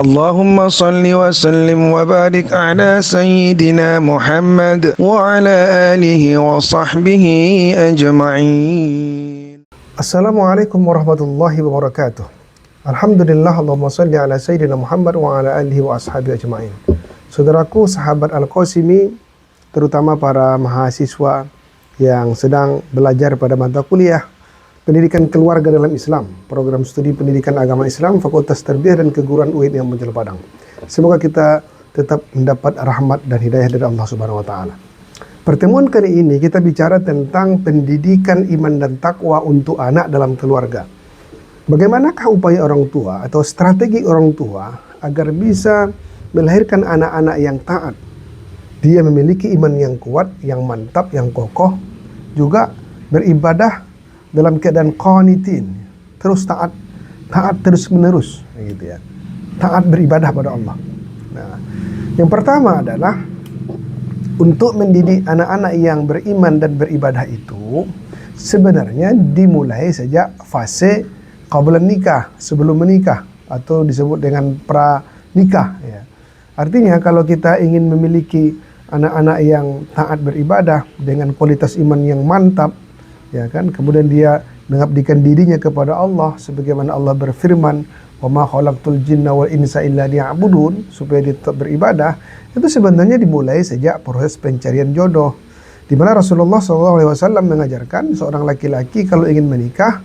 اللهم صل وسلم وبارك على سيدنا محمد وعلى آله وصحبه أجمعين. Assalamualaikum warahmatullahi wabarakatuh. Alhamdulillah, Allahumma salli ala Sayyidina Muhammad wa ala alihi wa ashabihi ajma'in. Saudaraku, sahabat Al-Qasimi, terutama para mahasiswa yang sedang belajar pada mata kuliah Pendidikan Keluarga dalam Islam, program studi pendidikan agama Islam, Fakultas Tarbiyah dan Keguruan UIN yang Muncul Padang. Semoga kita tetap mendapat rahmat dan hidayah dari Allah Subhanahu wa taala. Pertemuan kali ini kita bicara tentang pendidikan iman dan takwa untuk anak dalam keluarga. Bagaimanakah upaya orang tua atau strategi orang tua agar bisa melahirkan anak-anak yang taat? Dia memiliki iman yang kuat, yang mantap, yang kokoh, juga beribadah dalam keadaan qanitin, terus taat terus menerus, gitu ya. Taat beribadah pada Allah. Nah, yang pertama adalah untuk mendidik anak-anak yang beriman dan beribadah itu sebenarnya dimulai sejak fase qabla nikah, sebelum menikah, atau disebut dengan pra nikah, ya. Artinya kalau kita ingin memiliki anak-anak yang taat beribadah dengan kualitas iman yang mantap, ya kan, kemudian dia mengabdikan dirinya kepada Allah sebagaimana Allah berfirman, wa ma khalaqtul jinna wal insa illa liya'budun, supaya dia tetap beribadah. Itu sebenarnya dimulai sejak proses pencarian jodoh, di mana Rasulullah SAW mengajarkan seorang laki-laki kalau ingin menikah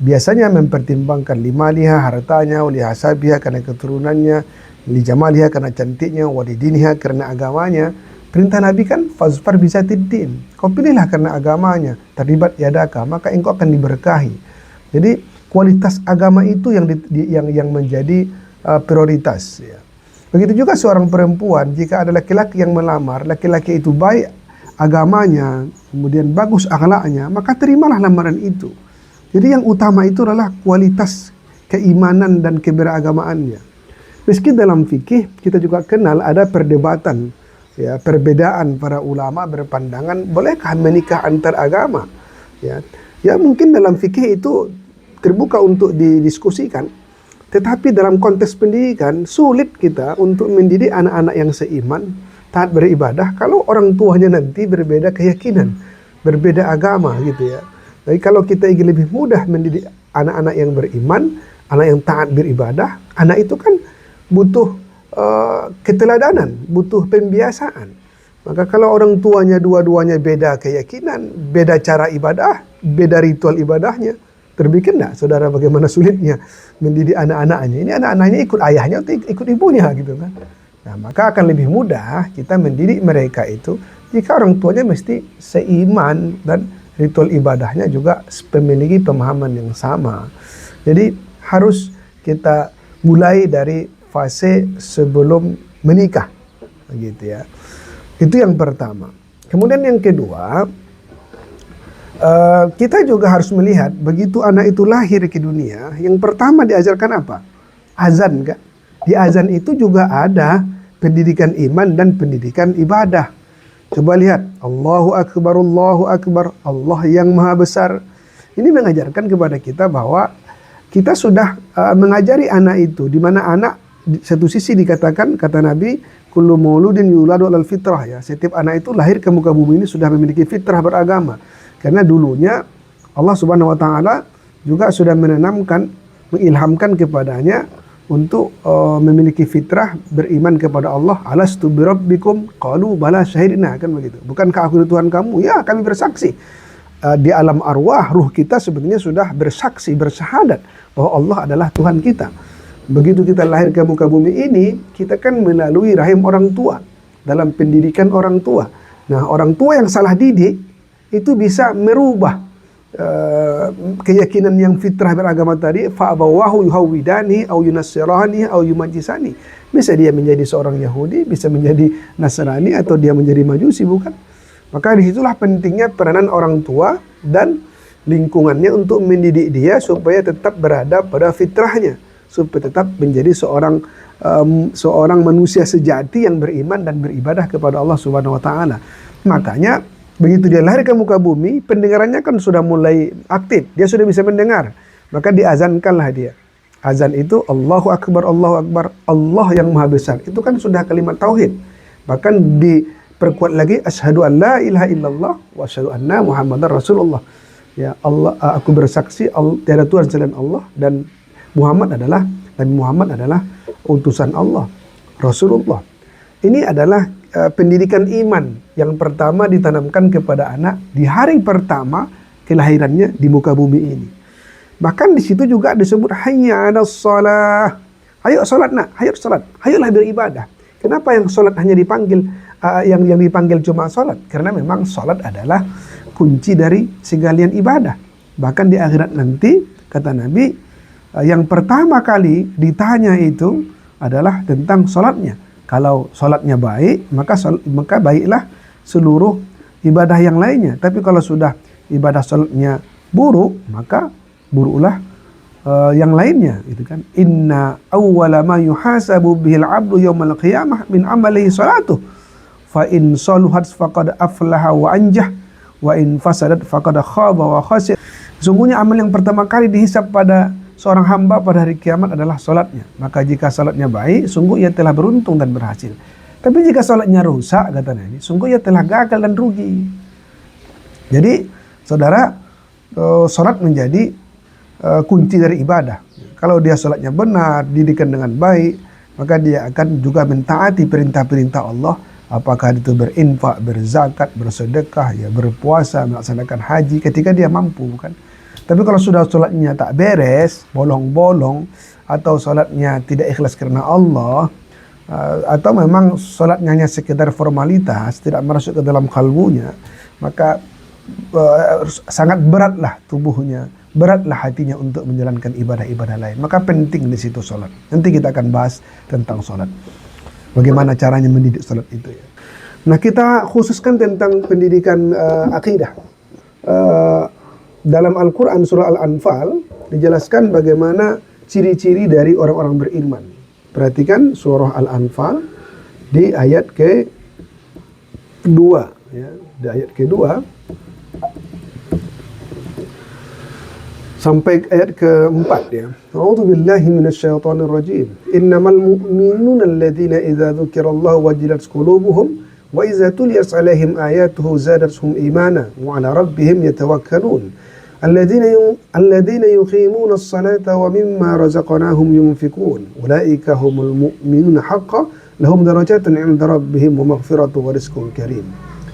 biasanya mempertimbangkan lima liha, hartanya, wali hasabiha karena keturunannya, li jamaliha karena cantiknya, wali diniha karena agamanya. Perintah Nabi kan fazfar bizatiddin, kau pilihlah karena agamanya, terlibat yadaka, maka engkau akan diberkahi. Jadi kualitas agama itu yang menjadi prioritas, ya. Begitu juga seorang perempuan, jika ada laki-laki yang melamar, laki-laki itu baik agamanya, kemudian bagus akhlaknya, maka terimalah lamaran itu. Jadi yang utama itu adalah kualitas keimanan dan keberagamaannya. Meski dalam fikih kita juga kenal ada perdebatan, ya, perbedaan para ulama berpandangan bolehkah menikah antar agama, ya mungkin dalam fikih itu terbuka untuk didiskusikan, tetapi dalam konteks pendidikan sulit kita untuk mendidik anak-anak yang seiman, taat beribadah kalau orang tuanya nanti berbeda keyakinan, berbeda agama, gitu ya. Jadi kalau kita ingin lebih mudah mendidik anak-anak yang beriman, anak yang taat beribadah, anak itu kan butuh keteladanan, butuh pembiasaan. Maka kalau orang tuanya dua-duanya beda keyakinan, beda cara ibadah, beda ritual ibadahnya, terbikin enggak saudara bagaimana sulitnya mendidik anak-anaknya? Ini anak-anaknya ikut ayahnya atau ikut ibunya, gitu kan. Nah, maka akan lebih mudah kita mendidik mereka itu jika orang tuanya mesti seiman dan ritual ibadahnya juga memiliki pemahaman yang sama. Jadi harus kita mulai dari fase sebelum menikah, gitu ya. Itu yang pertama. Kemudian yang kedua, kita juga harus melihat begitu anak itu lahir ke dunia, yang pertama diajarkan apa? Azan, kan? Di azan itu juga ada pendidikan iman dan pendidikan ibadah. Coba lihat, Allahu Akbar, Allahu Akbar, Allah yang Maha Besar. Ini mengajarkan kepada kita bahwa kita sudah mengajari anak itu, di mana anak di satu sisi dikatakan, kata Nabi, kullu mauludin yuladu alal fitrah, ya. Setiap anak itu lahir ke muka bumi ini sudah memiliki fitrah beragama. Karena dulunya Allah Subhanahu wa taala juga sudah mengilhamkan kepadanya untuk memiliki fitrah beriman kepada Allah. Alastu birabbikum qalu bala syahidna, kan begitu. Bukankah aku Tuhan kamu? Ya, kami bersaksi. Di alam arwah ruh kita sebenarnya sudah bersaksi, bersyahadat bahwa Allah adalah Tuhan kita. Begitu kita lahir ke muka bumi ini, kita kan melalui rahim orang tua, dalam pendidikan orang tua. Nah, orang tua yang salah didik itu bisa merubah keyakinan yang fitrah beragama tadi. Fa'abawahu yuhawwidani au yunassirani au yumajjisani. Bisa dia menjadi seorang Yahudi, bisa menjadi Nasrani, atau dia menjadi Majusi, bukan? Maka disitulah pentingnya peranan orang tua dan lingkungannya untuk mendidik dia supaya tetap berada pada fitrahnya, supaya tetap menjadi seorang manusia sejati yang beriman dan beribadah kepada Allah Subhanahu wa taala. Makanya begitu dia lahir ke muka bumi, pendengarannya kan sudah mulai aktif, dia sudah bisa mendengar. Maka diazankanlah dia. Azan itu Allahu Akbar, Allahu Akbar, Allah yang Maha Besar. Itu kan sudah kalimat tauhid. Bahkan diperkuat lagi asyhadu an la ilaha illallah wa asyhadu anna Muhammadar Rasulullah. Ya Allah, aku bersaksi tiada Tuhan selain Allah dan Nabi Muhammad adalah utusan Allah, Rasulullah. Ini adalah pendidikan iman yang pertama ditanamkan kepada anak di hari pertama kelahirannya di muka bumi ini. Bahkan di situ juga disebut hayya 'alas shalah. Ayo salat nak, ayo salat. Ayolah beribadah. Kenapa yang salat hanya dipanggil yang dipanggil cuma salat? Karena memang salat adalah kunci dari segalian ibadah. Bahkan di akhirat nanti kata Nabi yang pertama kali ditanya itu adalah tentang salatnya. Kalau salatnya baik, maka baiklah seluruh ibadah yang lainnya. Tapi kalau sudah ibadah salatnya buruk, maka buruklah yang lainnya, gitu kan. Inna awwala ma yuhasabu bihil 'abdu yaumal qiyamah min amalihi salatuh. Fa in saluhat faqad aflaha wa anjah wa in fasadat faqad khaba wa khasir. Sesungguhnya amal yang pertama kali dihisab pada seorang hamba pada hari kiamat adalah salatnya. Maka jika salatnya baik, sungguh ia telah beruntung dan berhasil. Tapi jika salatnya rusak, kata Nabi, sungguh ia telah gagal dan rugi. Jadi, saudara, salat menjadi kunci dari ibadah. Kalau dia salatnya benar, didikan dengan baik, maka dia akan juga mentaati perintah-perintah Allah. Apakah itu berinfak, berzakat, bersedekah, ya berpuasa, melaksanakan haji ketika dia mampu, kan? Tapi kalau sudah salatnya tak beres, bolong-bolong, atau salatnya tidak ikhlas karena Allah, atau memang salatnya hanya sekedar formalitas, tidak masuk ke dalam kalbunya, maka sangat beratlah tubuhnya, beratlah hatinya untuk menjalankan ibadah-ibadah lain. Maka penting di situ salat. Nanti kita akan bahas tentang salat. Bagaimana caranya mendidik salat itu, ya. Nah, kita khususkan tentang pendidikan akidah. Dalam Al-Quran surah Al-Anfal dijelaskan bagaimana ciri-ciri dari orang-orang beriman. Perhatikan surah Al-Anfal di ayat kedua, ya. Di ayat kedua sampai ayat keempat, ya. A'udzubillahi minasyaitonir rajim. Innamal mu'minuna alladzina idza dzukirallahu wajilat qulubuhum wa idza tuliyat 'alaihim ayatuhu zadatuhum imana wa 'ala rabbihim yatawakkalun. Alladzina yuqimuna as-salata wa mimma razaqnahum yunfikun. Ulaika humul mu'minuna haqqan lahum darajatun 'inda rabbihim wa maghfiratun wa rizqun karim.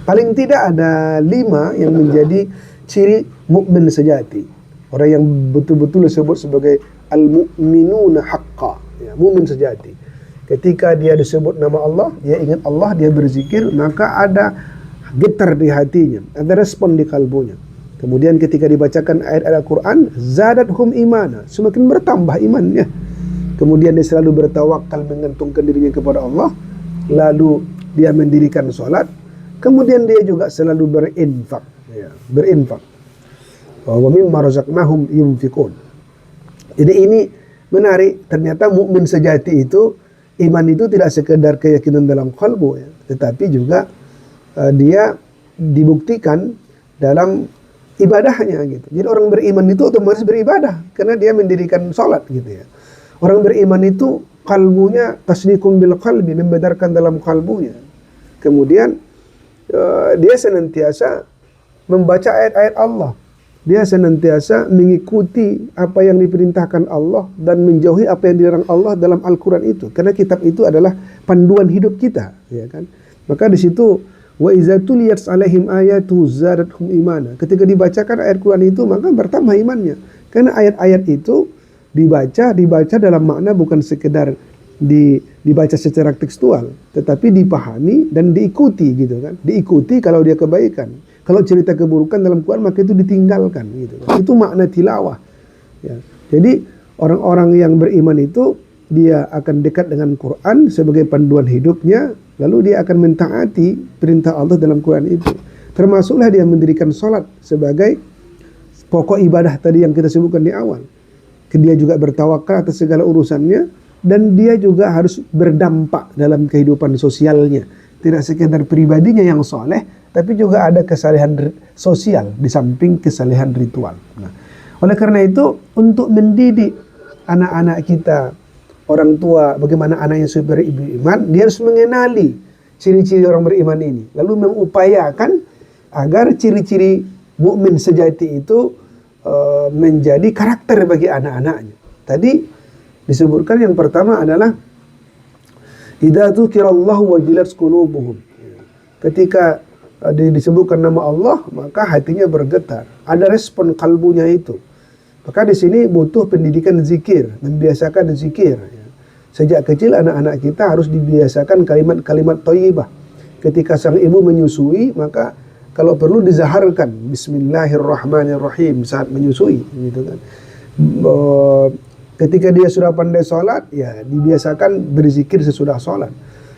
Paling tidak ada 5 yang menjadi ciri mukmin sejati. Orang yang betul-betul disebut sebagai al-mu'minuna haqqa, ya, mukmin sejati. Ketika dia disebut nama Allah, dia ingat Allah, dia berzikir, maka ada getar di hatinya, ada respon di kalbunya. Kemudian ketika dibacakan ayat Al-Quran, zadathum imana, semakin bertambah imannya. Kemudian dia selalu bertawakal, mengantungkan dirinya kepada Allah. Lalu dia mendirikan sholat. Kemudian dia juga selalu berinfak, ya, berinfak. Wa mimma razaqnahum yunfikun. Jadi ini menarik. Ternyata mukmin sejati itu, iman itu tidak sekedar keyakinan dalam kalbu, ya, tetapi juga dia dibuktikan dalam ibadahnya, gitu. Jadi orang beriman itu otomatis beribadah karena dia mendirikan sholat, gitu, ya. Orang beriman itu kalbunya tasdiqum bil qalbi, membenarkan dalam kalbunya. Kemudian dia senantiasa membaca ayat-ayat Allah. Dia senantiasa mengikuti apa yang diperintahkan Allah dan menjauhi apa yang dilarang Allah dalam Al-Quran itu. Karena kitab itu adalah panduan hidup kita, ya kan? Maka di situ wa iza tuliyat 'alaihim ayatu zadatuhum imana. Ketika dibacakan ayat Quran itu, maka bertambah imannya. Karena ayat-ayat itu dibaca dalam makna bukan sekedar dibaca secara tekstual, tetapi dipahami dan diikuti, gitu kan? Diikuti kalau dia kebaikan. Kalau cerita keburukan dalam Quran, maka itu ditinggalkan, gitu. Itu makna tilawah, ya. Jadi orang-orang yang beriman itu dia akan dekat dengan Quran sebagai panduan hidupnya, lalu dia akan mentaati perintah Allah dalam Quran itu. Termasuklah dia mendirikan sholat sebagai pokok ibadah tadi yang kita sebutkan di awal. Dia juga bertawakal atas segala urusannya, dan dia juga harus berdampak dalam kehidupan sosialnya. Tidak sekedar pribadinya yang soleh, tapi juga ada kesalehan sosial di samping kesalehan ritual. Nah, oleh karena itu, untuk mendidik anak-anak kita, orang tua, bagaimana anaknya supaya beriman, dia harus mengenali ciri-ciri orang beriman ini, lalu mengupayakan agar ciri-ciri mukmin sejati itu menjadi karakter bagi anak-anaknya. Tadi disebutkan yang pertama adalah idza dzukirallahu wajilat qulubuhum. Ketika disebutkan nama Allah, maka hatinya bergetar. Ada respon kalbunya itu. Maka di sini butuh pendidikan zikir, membiasakan zikir. Sejak kecil anak-anak kita harus dibiasakan kalimat-kalimat thayyibah. Ketika sang ibu menyusui, maka kalau perlu dizaharkan Bismillahirrahmanirrahim saat menyusui, gitu kan. Ketika dia sudah pandai sholat, ya dibiasakan berzikir sesudah sholat.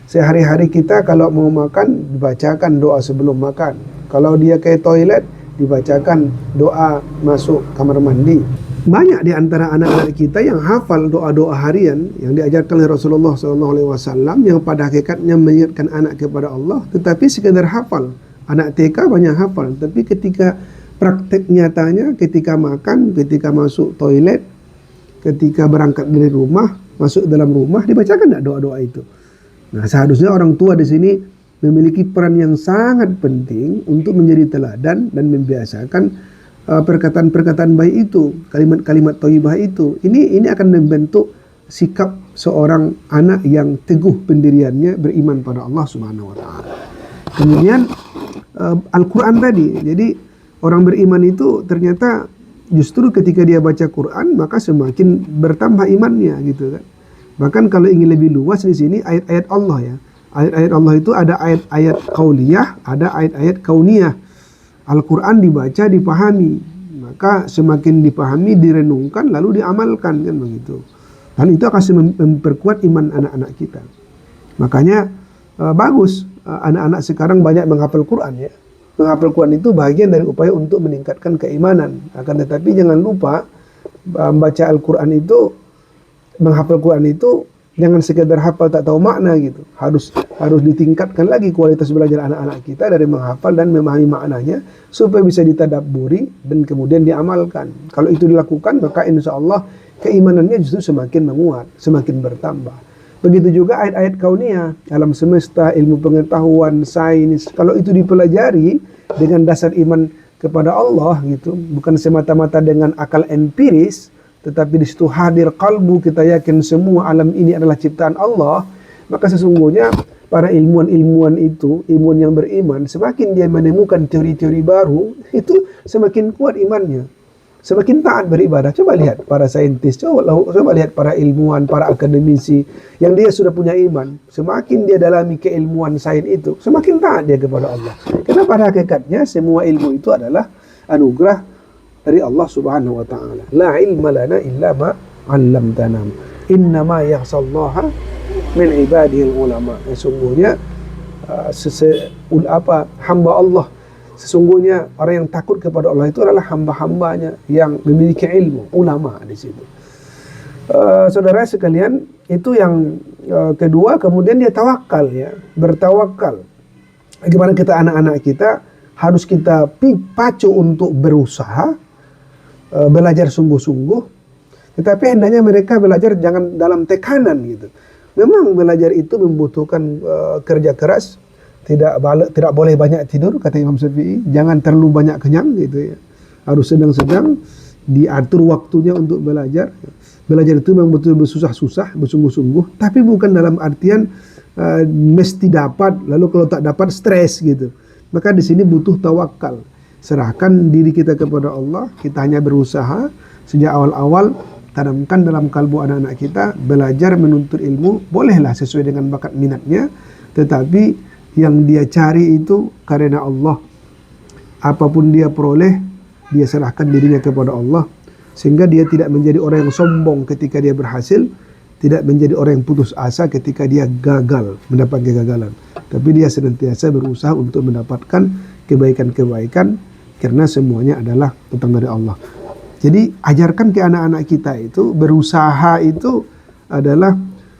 Sehari-hari kita kalau mau makan, dibacakan doa sebelum makan. Kalau dia ke toilet, dibacakan doa masuk kamar mandi. Banyak di antara anak-anak kita yang hafal doa-doa harian yang diajarkan oleh Rasulullah SAW, yang pada hakikatnya mengingatkan anak kepada Allah, tetapi sekedar hafal. Anak TK banyak hafal, tapi ketika praktek nyatanya, ketika makan, ketika masuk toilet, ketika berangkat dari rumah, masuk dalam rumah, dibacakan tidak doa-doa itu? Nah, seharusnya orang tua di sini memiliki peran yang sangat penting untuk menjadi teladan dan membiasakan perkataan-perkataan baik itu, kalimat-kalimat thayyibah itu. Ini akan membentuk sikap seorang anak yang teguh pendiriannya, beriman pada Allah Subhanahu wa taala. Kemudian Al-Qur'an tadi. Jadi orang beriman itu ternyata justru ketika dia baca Quran maka semakin bertambah imannya, gitu kan. Bahkan kalau ingin lebih luas di sini ayat-ayat Allah ya. Ayat-ayat Allah itu ada ayat-ayat qauliyah, ada ayat-ayat kauniyah. Al-Quran dibaca, dipahami, maka semakin dipahami, direnungkan, lalu diamalkan, kan begitu. Dan itu akan memperkuat iman anak-anak kita. Makanya bagus anak-anak sekarang banyak menghafal Quran ya. Menghafal Quran itu bagian dari upaya untuk meningkatkan keimanan. Akan tetapi jangan lupa membaca Al-Quran itu, menghafal Quran itu jangan sekedar hafal tak tahu makna gitu. Harus ditingkatkan lagi kualitas belajar anak-anak kita dari menghafal dan memahami maknanya supaya bisa ditadabburi dan kemudian diamalkan. Kalau itu dilakukan maka insya Allah keimanannya justru semakin menguat, semakin bertambah. Begitu juga ayat-ayat kauniyah, alam semesta, ilmu pengetahuan, sains. Kalau itu dipelajari dengan dasar iman kepada Allah gitu, bukan semata-mata dengan akal empiris, tetapi di situ hadir kalbu, kita yakin semua alam ini adalah ciptaan Allah, maka sesungguhnya para ilmuwan itu, ilmuwan yang beriman, semakin dia menemukan teori-teori baru, itu semakin kuat imannya, semakin taat beribadah. Coba lihat para saintis, coba lihat para ilmuwan, para akademisi, yang dia sudah punya iman, semakin dia dalami keilmuan sains itu, semakin taat dia kepada Allah. Karena pada hakikatnya semua ilmu itu adalah anugerah dari Allah Subhanahu wa taala. La ilma lana illa ma 'allamtana. Innama yakhshallaha min ibadihil ulama. Sesungguhnya hamba Allah, sesungguhnya orang yang takut kepada Allah itu adalah hamba-hambanya yang memiliki ilmu, ulama di situ. Saudara sekalian, itu yang kedua. Kemudian dia tawakal ya, bertawakal. Bagaimana kita anak-anak kita harus kita pacu untuk berusaha, belajar sungguh-sungguh, tetapi hendaknya mereka belajar jangan dalam tekanan gitu. Memang belajar itu membutuhkan kerja keras, tidak boleh banyak tidur kata Imam Syafi'i, jangan terlalu banyak kenyang gitu ya. Harus sedang-sedang diatur waktunya untuk belajar. Belajar itu memang betul bersusah-susah, bersungguh-sungguh, tapi bukan dalam artian mesti dapat, lalu kalau tak dapat stres gitu. Maka di sini butuh tawakal. Serahkan diri kita kepada Allah, kita hanya berusaha sejak awal-awal, tanamkan dalam kalbu anak-anak kita, belajar menuntut ilmu, bolehlah sesuai dengan bakat minatnya, tetapi yang dia cari itu karena Allah. Apapun dia peroleh, dia serahkan dirinya kepada Allah, sehingga dia tidak menjadi orang yang sombong ketika dia berhasil, tidak menjadi orang yang putus asa ketika dia gagal, mendapat kegagalan. Tapi dia senantiasa berusaha untuk mendapatkan kebaikan-kebaikan, karena semuanya adalah datang dari Allah. Jadi ajarkan ke anak-anak kita itu, berusaha itu adalah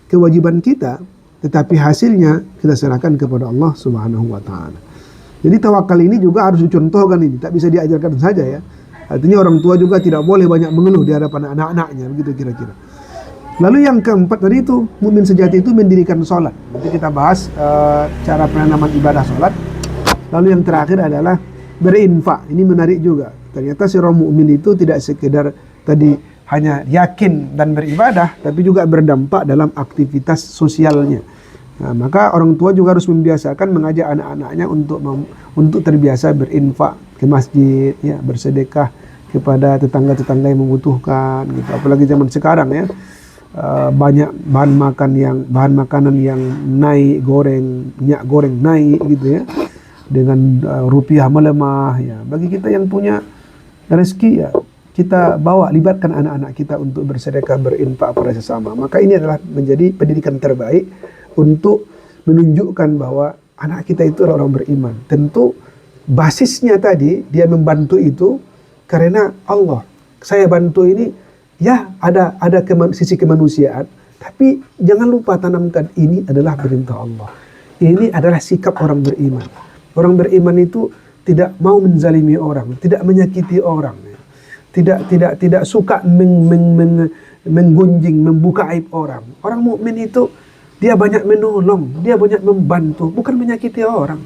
kewajiban kita, tetapi hasilnya kita serahkan kepada Allah Subhanahu wa taala. Jadi tawakal ini juga harus dicontohkan, ini tak bisa diajarkan saja ya. Artinya orang tua juga tidak boleh banyak mengeluh di hadapan anak-anaknya, begitu kira-kira. Lalu yang keempat tadi itu, mukmin sejati itu mendirikan sholat. Nanti kita bahas cara penanaman ibadah sholat. Lalu yang terakhir adalah berinfak. Ini menarik juga. Ternyata seorang mukmin itu tidak sekedar tadi hanya yakin dan beribadah, tapi juga berdampak dalam aktivitas sosialnya. Nah, maka orang tua juga harus membiasakan mengajak anak-anaknya untuk terbiasa berinfak ke masjid, ya, bersedekah kepada tetangga-tetangga yang membutuhkan, gitu. Apalagi zaman sekarang ya, banyak bahan makanan yang naik, minyak goreng naik gitu ya, dengan rupiah melemah ya. Bagi kita yang punya rezeki ya, kita libatkan anak-anak kita untuk bersedekah, berinfak pada sesama. Maka ini adalah menjadi pendidikan terbaik untuk menunjukkan bahwa anak kita itu adalah orang beriman. Tentu basisnya tadi dia membantu itu karena Allah. Saya bantu ini ya ada sisi kemanusiaan, tapi jangan lupa tanamkan ini adalah perintah Allah. Ini adalah sikap orang beriman. Orang beriman itu tidak mau menzalimi orang, tidak menyakiti orang, tidak suka menggunjing, membuka aib orang. Orang mukmin itu dia banyak menolong, dia banyak membantu, bukan menyakiti orang.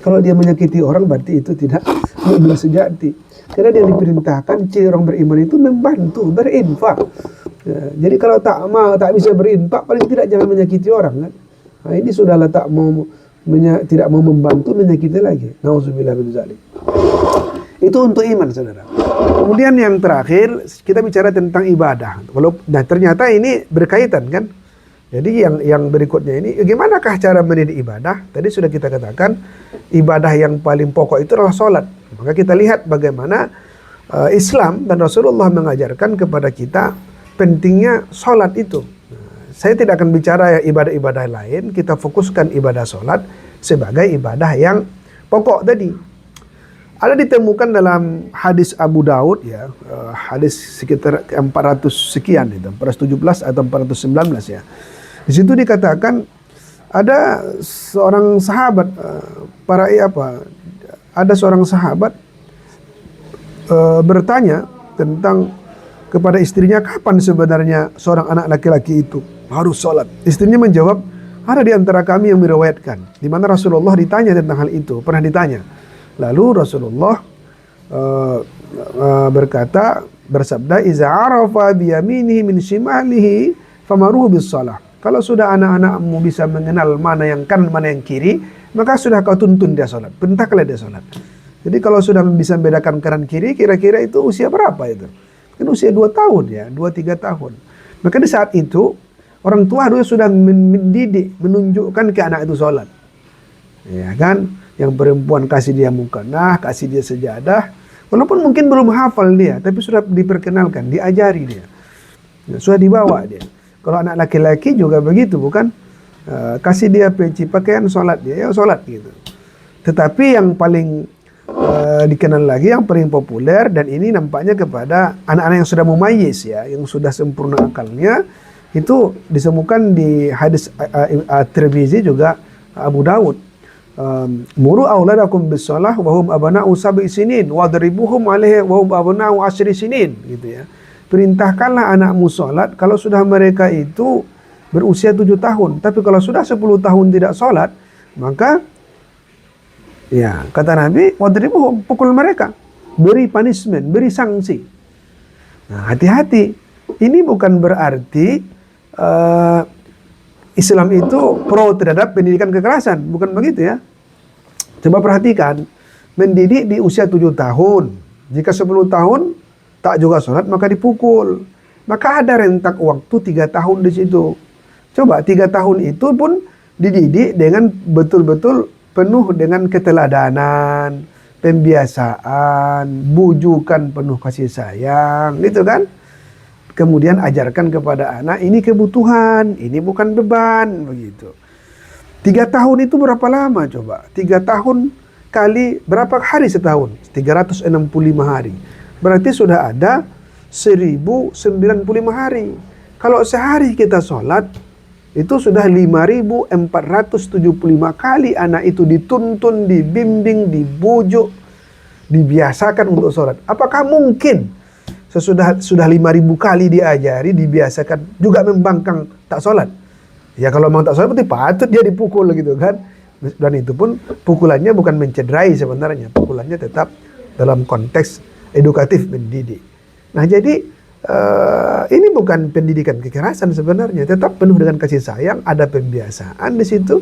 Kalau dia menyakiti orang berarti itu tidak mukmin sejati. Karena dia diperintahkan ciri orang beriman itu membantu, berinfak. Ya, jadi kalau tak bisa berinfak, paling tidak jangan menyakiti orang kan. Nah, ini sudahlah tidak mau membantu, menyakiti lagi. Nauzubillah min dzalik. Itu untuk iman, saudara. Kemudian yang terakhir kita bicara tentang ibadah. Nah, ternyata ini berkaitan kan. Jadi yang berikutnya ini, bagaimanakah cara mendidik ibadah? Tadi sudah kita katakan ibadah yang paling pokok itu adalah sholat. Maka kita lihat bagaimana Islam dan Rasulullah mengajarkan kepada kita pentingnya sholat itu. Saya tidak akan bicara ibadah-ibadah lain, kita fokuskan ibadah sholat sebagai ibadah yang pokok tadi. Ada ditemukan dalam hadis Abu Daud ya, hadis sekitar 400 sekian itu, 417 atau 419 ya. Di situ dikatakan ada seorang sahabat ada seorang sahabat bertanya tentang kepada istrinya, kapan sebenarnya seorang anak laki-laki itu harus sholat. Istrinya menjawab, ada di antara kami yang meriwayatkan, di mana Rasulullah ditanya tentang hal itu, pernah ditanya. Lalu Rasulullah bersabda, iza arafa biyaminihi min shimalihi famaruhu bis shalah. Kalau sudah anak-anakmu bisa mengenal mana yang kanan, mana yang kiri, maka sudah kau tuntun dia sholat, perintahkanlah dia sholat. Jadi kalau sudah bisa membedakan kanan kiri, kira-kira itu usia berapa itu? Kan usia 2 tahun ya, 2-3 tahun. Maka di saat itu orang tua harus sudah mendidik, menunjukkan ke anak itu sholat. Ya kan? Yang perempuan kasih dia mukannah, kasih dia sejadah. Walaupun mungkin belum hafal dia, tapi sudah diperkenalkan, diajari dia. Sudah dibawa dia. Kalau anak laki-laki juga begitu, bukan? Kasih dia peci pakaian, sholat dia, ya sholat gitu. Tetapi yang paling dikenal lagi, yang paling populer, dan ini nampaknya kepada anak-anak yang sudah mumayyiz ya, yang sudah sempurna akalnya, itu disemukan di hadis Tirmizi juga Abu Daud. Muru auladakum bis-shalah wa hum abna'u 7 sinin wadribuhum 'alaiha wa hum abna'u 10 sinin, gitu ya. Perintahkanlah anakmu sholat kalau sudah mereka itu berusia 7 tahun. Tapi kalau sudah 10 tahun tidak sholat, maka ya kata Nabi, wadribuhum, pukul mereka, beri punishment, beri sanksi. Nah, hati-hati. Ini bukan berarti Islam itu pro terhadap pendidikan kekerasan, bukan begitu ya. Coba perhatikan, mendidik di usia 7 tahun. Jika 10 tahun tak juga sholat, maka dipukul. Maka ada rentak waktu 3 tahun di situ. Coba 3 tahun itu pun dididik dengan betul-betul penuh dengan keteladanan, pembiasaan, bujukan penuh kasih sayang, gitu kan? Kemudian ajarkan kepada anak, ini kebutuhan, ini bukan beban, begitu. 3 tahun itu berapa lama coba? 3 tahun kali berapa hari setahun? 365 hari. Berarti sudah ada 1095 hari. Kalau sehari kita sholat, itu sudah 5475 kali anak itu dituntun, dibimbing, dibujuk, dibiasakan untuk sholat. Apakah mungkin sudah 5.000 kali diajari, dibiasakan juga membangkang tak sholat. Ya kalau memang tak sholat berarti patut dia dipukul gitu kan. Dan itu pun pukulannya bukan mencederai sebenarnya, pukulannya tetap dalam konteks edukatif, mendidik. Nah jadi ini bukan pendidikan kekerasan sebenarnya, tetap penuh dengan kasih sayang, ada pembiasaan di situ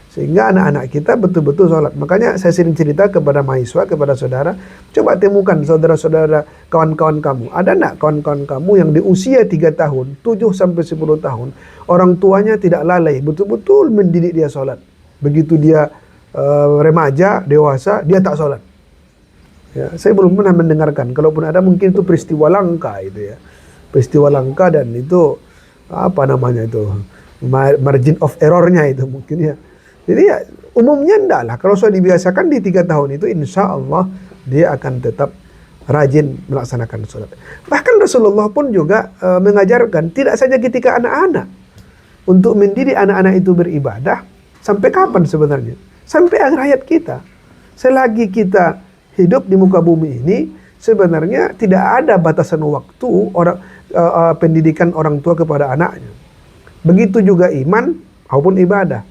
sehingga anak-anak kita betul-betul sholat. Makanya saya sering cerita kepada mahasiswa, kepada saudara, coba temukan saudara-saudara, kawan-kawan kamu. Ada enggak kawan-kawan kamu yang di usia 3 tahun, 7 sampai 10 tahun, orang tuanya tidak lalai, betul-betul mendidik dia sholat. Begitu dia remaja, dewasa, dia tak sholat. Ya, saya belum pernah mendengarkan. Kalaupun ada mungkin itu peristiwa langka itu ya. Peristiwa langka dan itu apa namanya itu? Margin of errornya itu mungkin ya. Jadi ya umumnya enggak lah. Kalau sudah dibiasakan di 3 tahun itu insya Allah dia akan tetap rajin melaksanakan sholat. Bahkan Rasulullah pun juga mengajarkan tidak saja ketika anak-anak. Untuk mendidik anak-anak itu beribadah. Sampai kapan sebenarnya? Sampai akhir hayat kita. Selagi kita hidup di muka bumi ini, sebenarnya tidak ada batasan waktu pendidikan orang tua kepada anaknya. Begitu juga iman maupun ibadah.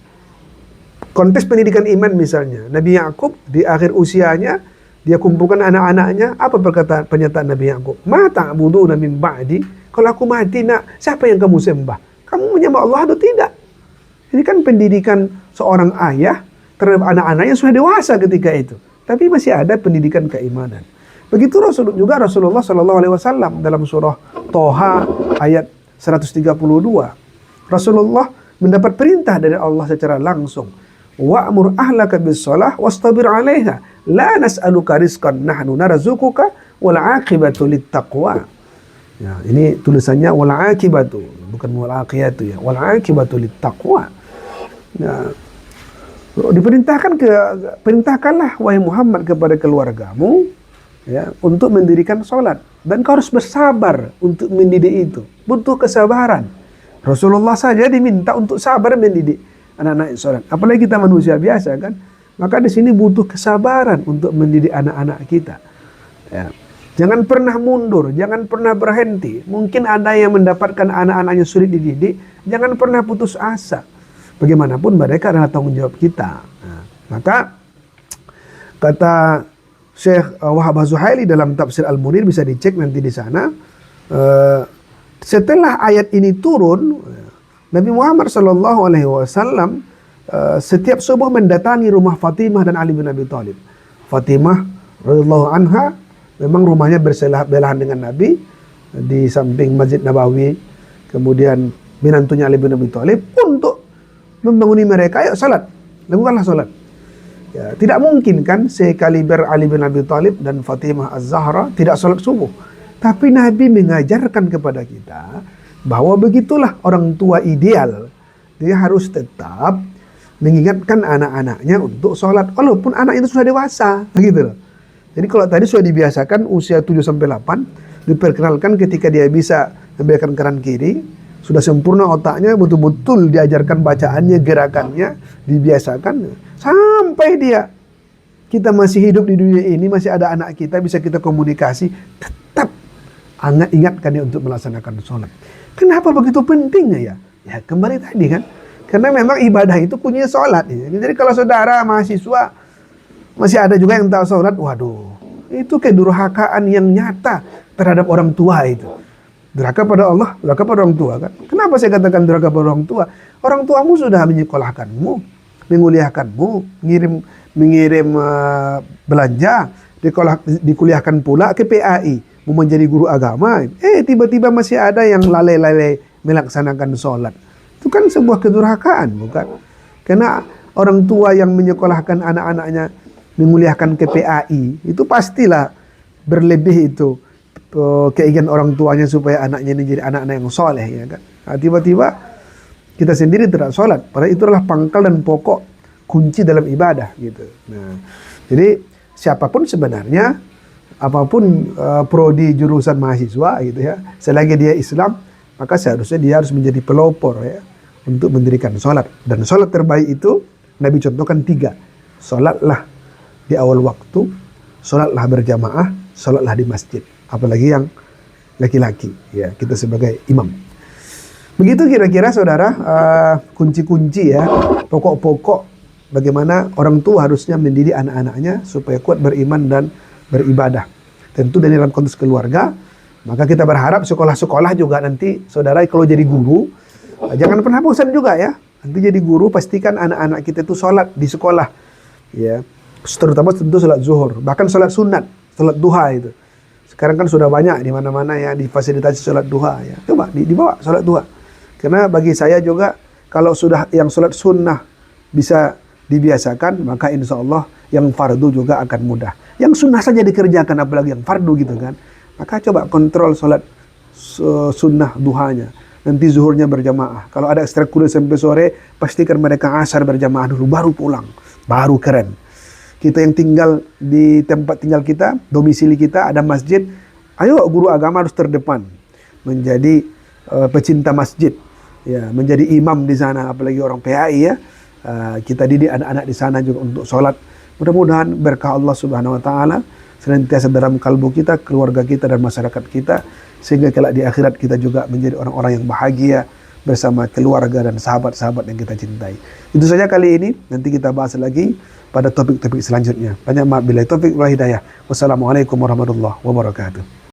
Konteks pendidikan iman misalnya, Nabi Yakub di akhir usianya dia kumpulkan anak-anaknya, apa pernyataan Nabi Yakub? Ma ta'buduna min ba'di? Kalau aku mati nak, siapa yang kamu sembah? Kamu menyembah Allah atau tidak? Ini kan pendidikan seorang ayah terhadap anak-anaknya sudah dewasa ketika itu. Tapi masih ada pendidikan keimanan. Begitu Rasulullah SAW dalam surah Toha ayat 132. Rasulullah mendapat perintah dari Allah secara langsung. Wa'mur ahlaka bis-shalah wastabir 'alaiha. La nas'aluka rizqan nahnu narzuquka wal 'aqibatu lit-taqwa. Ya, ini tulisannya wal 'aqibatu, bukan wal 'aqiyatu ya. Wal 'aqibatu lit-taqwa. Ya. Perintahkanlah wahai Muhammad kepada keluargamu ya, untuk mendirikan sholat. Dan kau harus bersabar untuk mendidik itu. Butuh kesabaran. Rasulullah saja diminta untuk sabar mendidik anak-anak sholat. Apalagi kita manusia biasa kan. Maka di sini butuh kesabaran untuk mendidik anak-anak kita. Ya. Jangan pernah mundur, jangan pernah berhenti. Mungkin ada yang mendapatkan anak-anaknya sulit dididik. Jangan pernah putus asa. Bagaimanapun mereka adalah tanggung jawab kita. Nah, maka kata Syekh Wahab Az-Zuhaili dalam tafsir Al-Munir, bisa dicek nanti di sana. Setelah ayat ini turun, Nabi Muhammad SAW setiap subuh mendatangi rumah Fatimah dan Ali bin Abi Thalib. Fatimah radhiyallahu anha memang rumahnya bersebelahan dengan Nabi di samping Masjid Nabawi. Kemudian menantunya Ali bin Abi Thalib untuk membanguni mereka, ayo salat, lakukanlah salat. Ya, tidak mungkin kan sekaliber Ali bin Abi Thalib dan Fatimah Az-Zahra tidak salat subuh. Tapi Nabi mengajarkan kepada kita bahwa begitulah orang tua ideal. Dia harus tetap mengingatkan anak-anaknya untuk salat walaupun anak itu sudah dewasa, begitu loh. Jadi kalau tadi sudah dibiasakan usia 7 sampai 8, diperkenalkan ketika dia bisa membedakan kanan kiri, sudah sempurna otaknya, betul-betul diajarkan bacaannya, gerakannya, dibiasakan. Sampai kita masih hidup di dunia ini, masih ada anak kita, bisa kita komunikasi, tetap ingatkan dia untuk melaksanakan sholat. Kenapa begitu pentingnya ya? Ya kembali tadi kan, karena memang ibadah itu punya sholat. Jadi kalau saudara mahasiswa, masih ada juga yang tak sholat, waduh, itu kedurhakaan yang nyata terhadap orang tua itu. Durhaka pada Allah, durhaka pada orang tua kan. Kenapa saya katakan durhaka pada orang tua? Orang tuamu sudah menyekolahkanmu, menguliahkanmu, mengirim belanja, dikuliahkan pula ke PAI, mau menjadi guru agama. Tiba-tiba masih ada yang lalai-lalai melaksanakan sholat. Itu kan sebuah kedurhakaan, bukan? Karena orang tua yang menyekolahkan anak-anaknya, menguliahkan ke PAI, itu pastilah berlebih itu keinginan orang tuanya supaya anaknya ini jadi anak-anak yang soleh, ya kan? Nah, tiba-tiba kita sendiri tidak sholat, padahal itu adalah pangkal dan pokok kunci dalam ibadah, gitu. Nah, jadi siapapun sebenarnya, apapun prodi jurusan mahasiswa, gitu ya, selagi dia Islam, maka seharusnya dia harus menjadi pelopor ya untuk mendirikan sholat. Dan sholat terbaik itu Nabi contohkan 3. Sholatlah di awal waktu, sholatlah berjamaah, sholatlah di masjid. Apalagi yang laki-laki, ya, kita sebagai imam. Begitu kira-kira saudara, kunci-kunci ya, pokok-pokok bagaimana orang tua harusnya mendidik anak-anaknya supaya kuat beriman dan beribadah. Tentu dari dalam konteks keluarga, maka kita berharap sekolah-sekolah juga nanti saudara kalau jadi guru, jangan pernah bosan juga ya. Nanti jadi guru pastikan anak-anak kita itu sholat di sekolah, ya. Terutama tentu sholat zuhur, bahkan sholat sunat, sholat duha itu. Sekarang kan sudah banyak di mana-mana ya difasilitasi sholat duha ya. Coba dibawa sholat duha. Karena bagi saya juga kalau sudah yang sholat sunnah bisa dibiasakan, maka insya Allah yang fardu juga akan mudah. Yang sunnah saja dikerjakan, apalagi yang fardu gitu kan. Maka coba kontrol sholat sunnah duhanya. Nanti zuhurnya berjamaah. Kalau ada ekstrakurikuler sampai sore, pastikan mereka asar berjamaah dulu, baru pulang. Baru keren. Kita yang tinggal di tempat tinggal kita, domisili kita, ada masjid. Ayo guru agama harus terdepan. Menjadi pecinta masjid. Ya, menjadi imam di sana, apalagi orang PAI ya. Kita didik anak-anak di sana juga untuk sholat. Mudah-mudahan berkah Allah Subhanahu Wa Taala senantiasa dalam kalbu kita, keluarga kita dan masyarakat kita, sehingga kelak di akhirat kita juga menjadi orang-orang yang bahagia bersama keluarga dan sahabat-sahabat yang kita cintai. Itu saja kali ini. Nanti kita bahas lagi pada topik-topik selanjutnya. Banyak maaf bila taufik wal hidayah. Wassalamualaikum warahmatullahi wabarakatuh.